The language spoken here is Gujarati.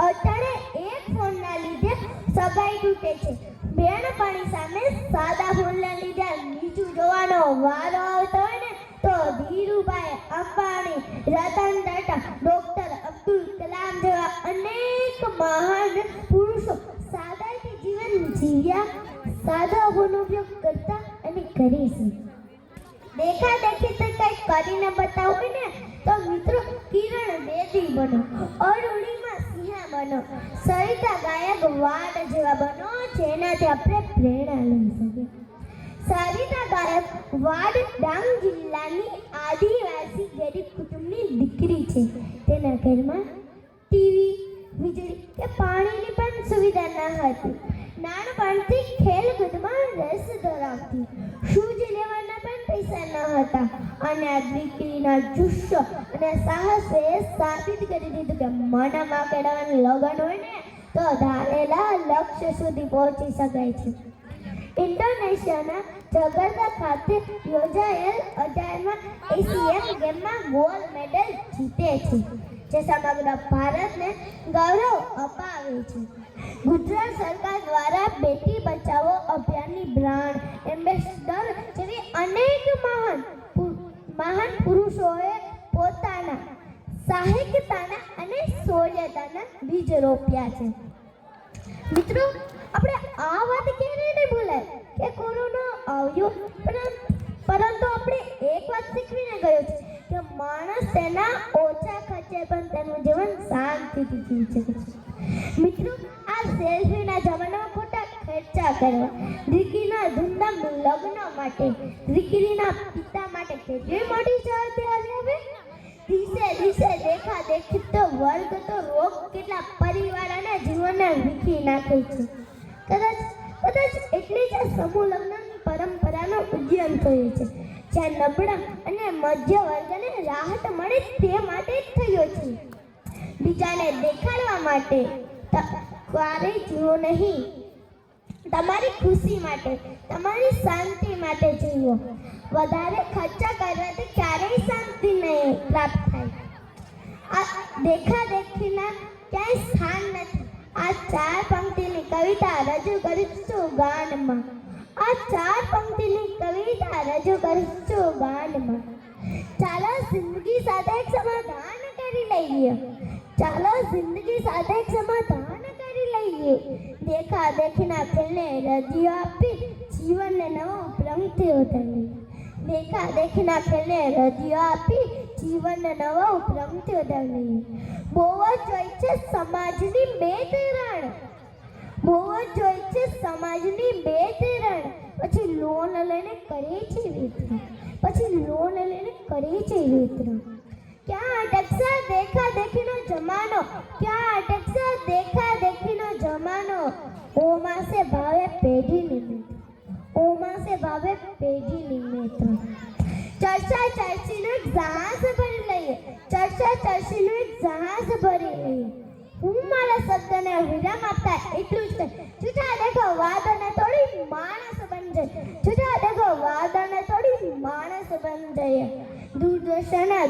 અટાણે એક ફોનના લીધે સગાઈ તૂટે છે. બેનપણી સામે સાદા ફોનના લીધે નીચું જોવાનો વારો આવતો હોય ને તો ધીરુભાઈ અંબાણી, રતન ટાટા, ડોક્ટર અબ્દુલ કલામ જેવા અનેક મહાન પુરુષો સાદાઈથી જીવન જીવ્યા. સાદા ફોનનો ઉપયોગ કરતા અને કરે છે. દેખી તો કંઈક કરીને બતાવું ને તો મિત્રો કિરણ બેદી બનો, અરુણિમા સિંહા બનો, સરિતા ગાયક વાડ જેવા બનો જેનાથી આપણે પ્રેરણા લઈ શકીએ. સરિતા ગાયક વાડ ડાંગ જિલ્લાની આદિવાસી ગરીબ કુટુંબની દીકરી છે. તેના ઘરમાં ટીવી, વીજળી કે પાણીની પણ સુવિધા ન હતી. નાનપણથી ખેલકૂદમાં રસ ધરાવતી. શૂઝ લેવાના પણ પૈસા ન હતા અને આ દીકરીના જુસ્સો અને સાહસે સાબિત કરી દીધું કે મનમાં કેળવવાનું લગન હોય ને તો ધારેલા લક્ષ્ય સુધી પહોંચી શકાય છે. ઇન્ડોનેશિયાના જકાર્તા ખાતે યોજાયેલ 18મા એશિયન ગેમમાં ગોલ્ડ મેડલ જીતે છે, જે સમગ્ર ભારતને ગૌરવ અપાવે છે. ગુજરાત સરકાર દ્વારા બેટી બચાવો અભિયાનની બ્રાન્ડ એમ્બેસેડર જેવી અનેક મહાન પુરુષોએ પોતાના સાહિત્યતાના અને શૌર્યતાના બીજ રોપ્યા છે. મિત્રો, આપણે આ વાત ક્યારે નહીં ભૂલાય કે કોરોના આવ્યો પરંતુ આપણે એક વાત શીખવીને ગયો છે કે માણસ તેના ઓછા ખર્ચે પણ તેનું જીવન શાંતિથી જીવી શકે છે. મિત્રો, આ સેલ્ફીના જમાનામાં ખોટા ખર્ચા કરવા, દીકરીના ધૂમધામ લગ્ન માટે, દીકરીના પિતા માટે કેટલી મોટી જવાબદારી આવે. દિવસે દેખા દેખી તો વર્ગ તો રોગ કેટલા પરિવાર અને જીવનને વીખી નાખે છે. કદાચ એટલે જ આ સમૂહ લગ્નની પરંપરાનો ઉદયન થયો છે, જ્યાં નબળા અને મધ્ય વર્ગને રાહત મળે તે માટે જ થયો છે. બીજાને દેખાડવા માટે ક્યારેય જીવો નહીં. તમારી ખુશી માટે, તમારી શાંતિ માટે જીવો. વધારે ખર્ચા કરવાથી ક્યારેય શાંતિ નહીં પ્રાપ્ત થાય. આ દેખાદેખીના ક્યાંય સ્થાન નથી. આ 4 પંક્તિની કવિતા રજૂ કરીશું ગાનમાં. ચાલો જિંદગી સાથે એક સમાધાન કરી લઈએ. દેખાદેખીના ખેલને રદિયો આપી જીવનને નવો ઉપલબ્ધિ વધારી. બહુ જ હોય છે સમાજની બે ત્રણ, પછી લોન લઈને કરે છે વિતરણ. ક્યાં અટકશે દેખાદેખીનો જમાનો? ઓમાસે ભાવે પેઢી નિમિત્ર. ચર્ચા ચર્ચીનું એક જહાજ ભરી લઈએ. હું મારા શબ્દને વિરામ આપતા એટલું જ કહે, જૂઠા દેખો વાદને તોડી માણસ બન જાય. દૂરદર્શનના